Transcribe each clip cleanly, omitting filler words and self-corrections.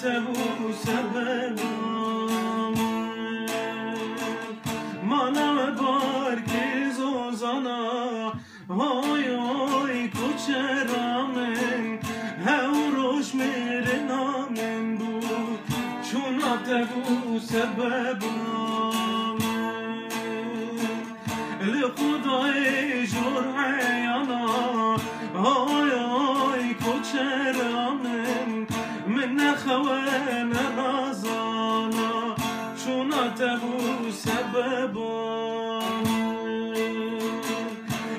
تبو سبب مالا بارکی زوزانا های های کوچرامن هوروش میره نامن بود چون تبو سبب لخدای جور عیانا های های کوچرامن من نخوان رازانا چون تبو سبب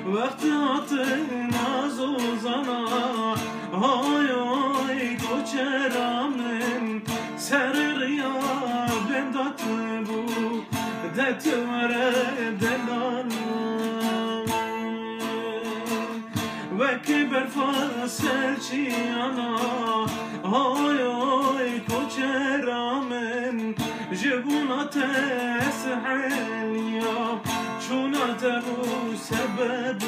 وقت آتنا زوزانا های های کوچرامن سر غیاب دات بو دت ورد دلانا وکی برفاصل چیانا های های کوچرامن جبونا تسحلیا چونا تبو سبب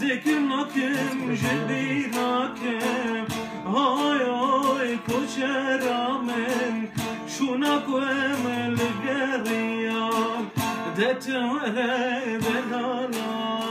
دکم ناکم جبی ناکم های های کوچرامن شونا کوم الگریان دت ولد دلانا